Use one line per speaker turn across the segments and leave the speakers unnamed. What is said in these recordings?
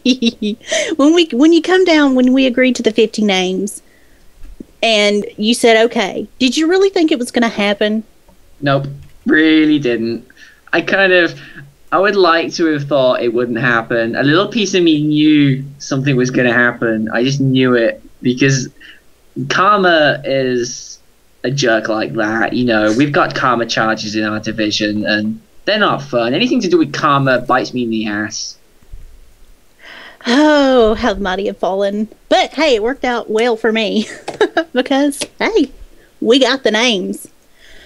When you come down, when we agreed to the 50 names, and you said, okay, did you really think it was going to happen?
Nope, really didn't. I would like to have thought it wouldn't happen. A little piece of me knew something was going to happen. I just knew it because Karma is a jerk like that. You know, we've got Karma charges in our division, and they're not fun. Anything to do with Karma bites me in the ass.
Oh, how the mighty have fallen. But hey, it worked out well for me because, hey, we got the names.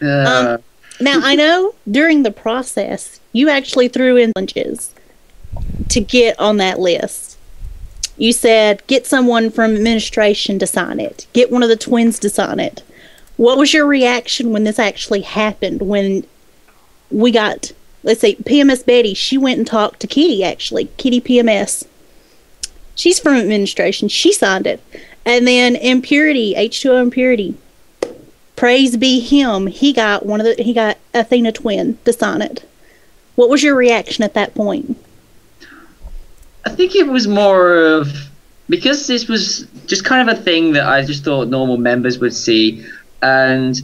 Now, I know during the process, you actually threw in challenges to get on that list. You said, get someone from administration to sign it. Get one of the twins to sign it. What was your reaction when this actually happened? When we got, let's say, PMS Betty, she went and talked to Kitty, actually. Kitty PMS. She's from administration. She signed it. And then Impurity, H2O Impurity. Praise be him. He got Athena Twin to sign it. What was your reaction at that point?
I think it was more of, because this was just kind of a thing that I just thought normal members would see, and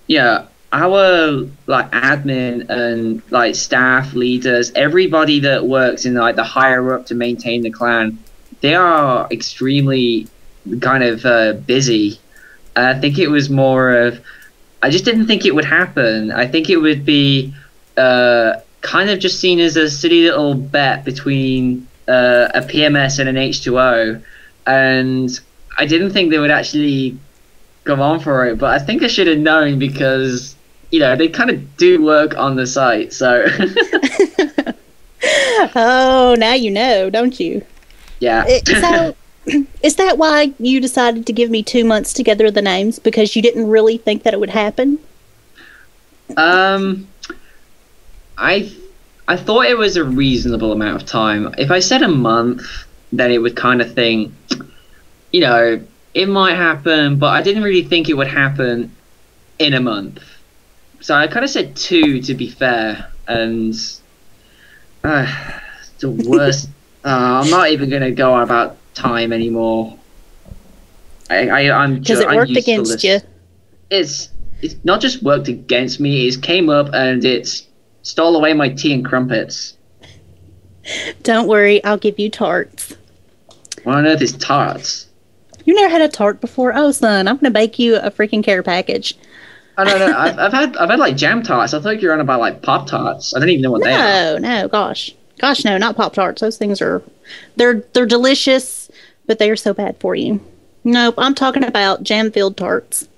yeah, our like admin and like staff leaders, everybody that works in like the higher up to maintain the clan, they are extremely kind of busy. I think it was more of, I just didn't think it would happen. I think it would be kind of just seen as a silly little bet between a PMS and an H2O, and I didn't think they would actually go on for it, but I think I should have known because, you know, they kind of do work on the site, so.
Oh, now you know, don't you?
Yeah.
So, is that why you decided to give me 2 months to gather the names? Because you didn't really think that it would happen?
I thought it was a reasonable amount of time. If I said a month, then it would kind of think, you know, it might happen, but I didn't really think it would happen in a month. So I kind of said 2 to be fair, and the worst. I'm not even going to go on about time anymore. I'm
because it worked against you.
It's not just worked against me. It came up and it's stole away my tea and crumpets.
Don't worry, I'll give you tarts.
What on earth is tarts?
You never had a tart before? Oh, son, I'm gonna bake you a freaking care package.
I don't know. I've had like jam tarts. I thought you were on about like Pop Tarts. I don't even know what they are.
No, gosh, no, not Pop Tarts. Those things they're delicious, but they are so bad for you. Nope, I'm talking about jam-filled tarts.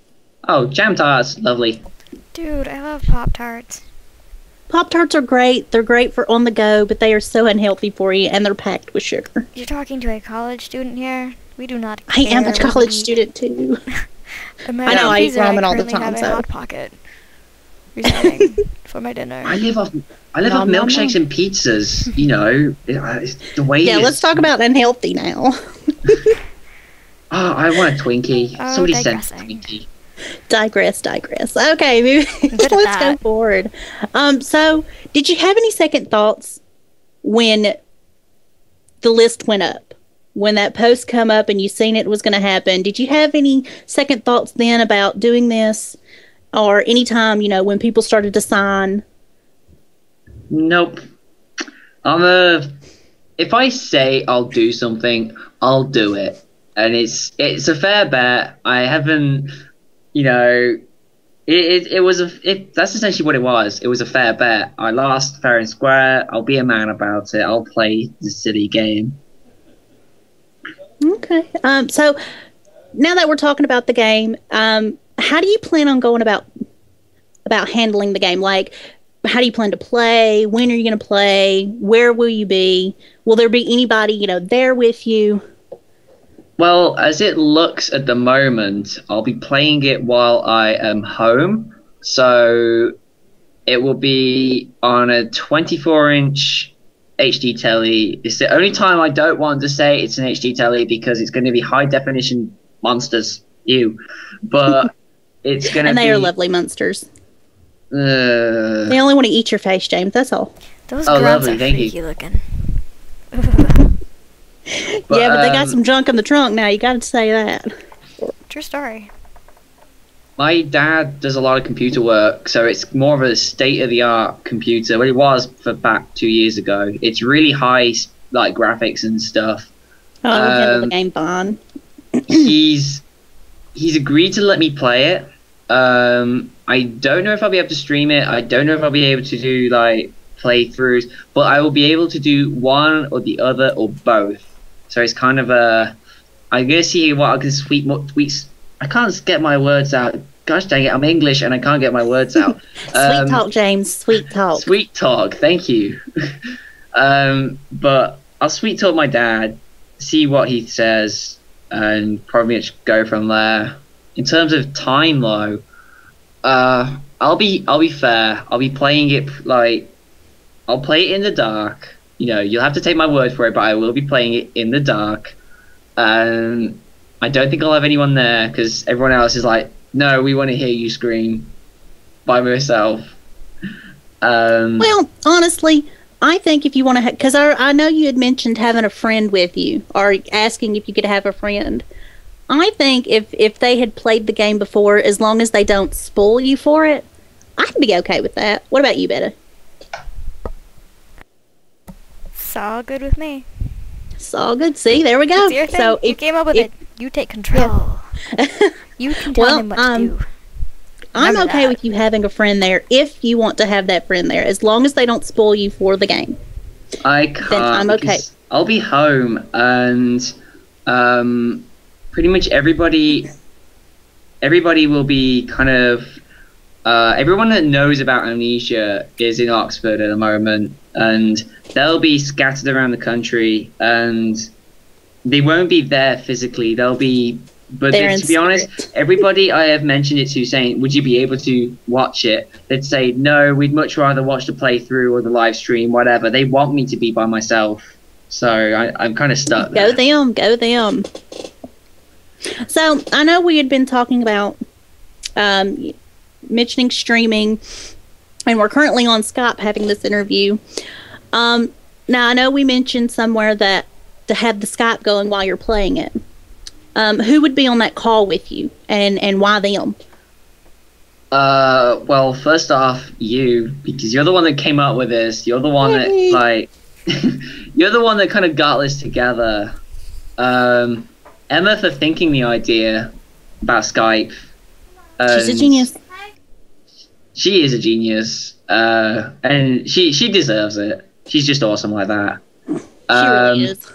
Oh, jam tarts, lovely.
Dude, I love Pop Tarts.
Pop Tarts are great. They're great for on the go, but they are so unhealthy for you, and they're packed with sugar.
You're talking to a college student here. We do not.
I am a college student too. I know, I eat ramen all the time. So.
Hot Pocket residing for my dinner.
I live off milkshakes and pizzas. You know, it's the way.
Yeah, let's talk about unhealthy now.
Oh, I want a Twinkie.
Oh,
Somebody sent a Twinkie.
Digress. Okay, let's go forward. So, did you have any second thoughts when the list went up? When that post come up and you seen it was going to happen, did you have any second thoughts then about doing this? Or any time, you know, when people started to sign?
Nope. If I say I'll do something, I'll do it. And it's a fair bet. I haven't, you know, that's essentially what it was. It was a fair bet. I lost fair and square. I'll be a man about it. I'll play the silly game.
Okay. So now that we're talking about the game, how do you plan on going about handling the game? Like, how do you plan to play? When are you going to play? Where will you be? Will there be anybody, you know, there with you?
Well, as it looks at the moment, I'll be playing it while I am home. So it will be on a 24-inch HD telly. It's the only time I don't want to say it's an HD telly because it's going to be high definition monsters. But it's going to be.
And they are lovely monsters. They only want to eat your face, James. That's all.
Those grunts are freaky looking.
But,
yeah, but they got some junk in the trunk now. You got to say that.
True story.
My dad does a lot of computer work, so it's more of a state-of-the-art computer. Well, it was for back 2 years ago. It's really high, like, graphics and stuff.
Oh, handle the game fine.
He's agreed to let me play it. I don't know if I'll be able to stream it. I don't know if I'll be able to do, like, playthroughs, but I will be able to do one or the other or both. So it's kind of a... I'm going to see what I can tweaks. I can't get my words out. Gosh dang it, I'm English and I can't get my words out.
Sweet talk, James. Sweet talk.
Sweet talk, thank you. But I'll sweet talk my dad, see what he says, and probably just go from there. In terms of time, though, I'll be fair. I'll be playing it like I'll play it in the dark. You know, you'll have to take my word for it, but I will be playing it in the dark. And I don't think I'll have anyone there because everyone else is like, no, we want to hear you scream by myself.
Well, honestly, I think if you want to, because I know you had mentioned having a friend with you or asking if you could have a friend. I think if they had played the game before, as long as they don't spoil you for it, I'd be okay with that. What about you, Betta?
It's all good with me.
It's all good. See, there we go.
It's your thing.
So
you came up with it. You take control. Yeah. You can tell them what to do.
I'm okay with you having a friend there if you want to have that friend there, as long as they don't spoil you for the game.
I can't.
Then I'm okay.
I'll be home and pretty much everybody will be kind of everyone that knows about Amnesia is in Oxford at the moment, and they'll be scattered around the country, and they won't be there physically. They'll be, but to be honest, everybody I have mentioned it to saying, would you be able to watch it? They'd say, no, we'd much rather watch the playthrough or the live stream, whatever. They want me to be by myself. So I'm kind of stuck there.
Go them. So I know we had been talking about mentioning streaming, and we're currently on Skype having this interview. Now I know we mentioned somewhere that to have the Skype going while you're playing it. Who would be on that call with you, and why them?
Well, first off, you, because you're the one that came up with this. You're the one that, like, you're the one that kind of got this together. Emma for thinking the idea about Skype.
She's a genius.
She is a genius, and she deserves it. She's just awesome like that.
She really is.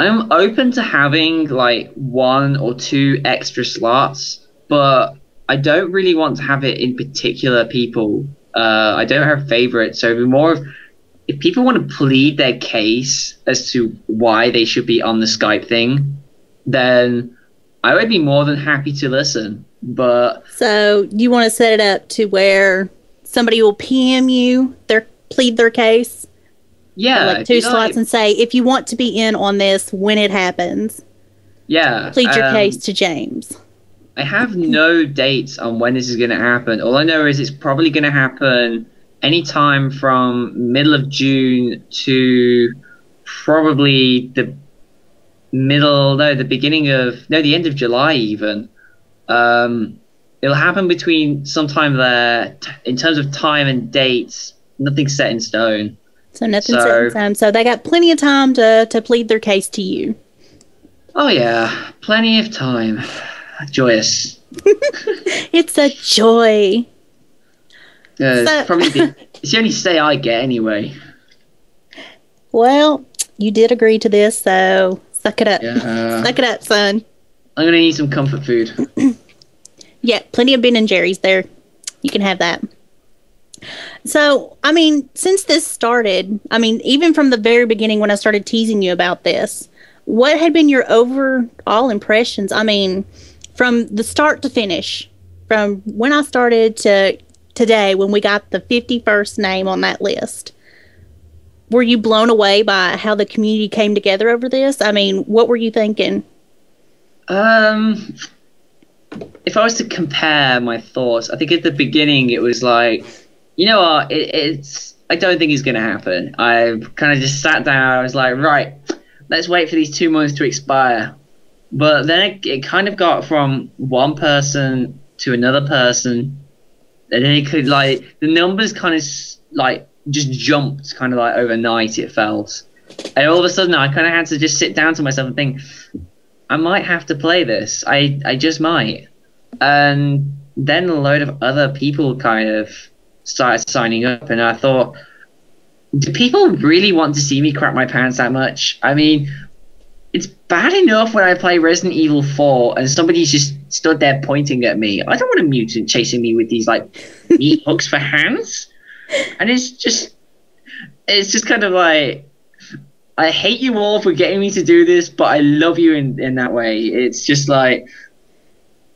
I'm open to having like 1 or 2 extra slots, but I don't really want to have it in particular people. I don't have favorites, so it'd be more of if people want to plead their case as to why they should be on the Skype thing, then I would be more than happy to listen. But
so you want to set it up to where somebody will PM you, plead their case?
Yeah,
like 2 slots and say, if you want to be in on this when it happens, plead your case to James.
I have no dates on when this is going to happen. All I know is it's probably going to happen anytime from middle of June to probably the end of July even. It'll happen between sometime there. In terms of time and dates, nothing's set in stone.
So nothing set in stone. So they got plenty of time to plead their case to you.
Oh yeah, plenty of time. Joyous.
It's a joy.
It's the only say I get anyway.
Well, you did agree to this, so suck it up.
Yeah.
Suck it up, son.
I'm gonna need some comfort food.
Yeah, plenty of Ben and Jerry's there. You can have that. So, I mean, since this started, I mean, even from the very beginning when I started teasing you about this, what had been your overall impressions? I mean, from the start to finish, from when I started to today when we got the 51st name on that list, were you blown away by how the community came together over this? I mean, what were you thinking?
If I was to compare my thoughts, I think at the beginning it was like, you know what, I don't think it's going to happen. I kind of just sat down. I was like, right, let's wait for these 2 months to expire. But then it kind of got from one person to another person, and then it could like the numbers kind of like just jumped kind of like overnight. It felt, and all of a sudden I kind of had to just sit down to myself and think, I might have to play this. I just might. And then a load of other people kind of started signing up, and I thought, do people really want to see me crap my pants that much? I mean, it's bad enough when I play Resident Evil 4 and somebody's just stood there pointing at me. I don't want a mutant chasing me with these like meat hooks for hands. And it's just kind of like, I hate you all for getting me to do this, but I love you in that way. It's just like,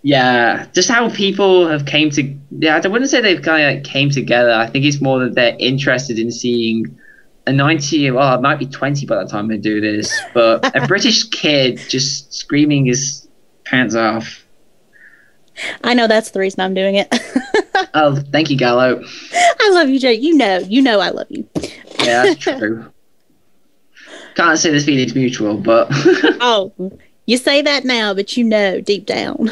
yeah, just how people have came to. Yeah, I wouldn't say they've kind of like came together. I think it's more that they're interested in seeing a 90, well, it might be 20 by the time they do this, but a British kid just screaming his pants off.
I know that's the reason I'm doing it.
Oh, thank you, Gallo.
I love you, Jay. You know I love you.
Yeah, that's true. Can't say this feeling's mutual, but...
Oh, you say that now, but you know deep down.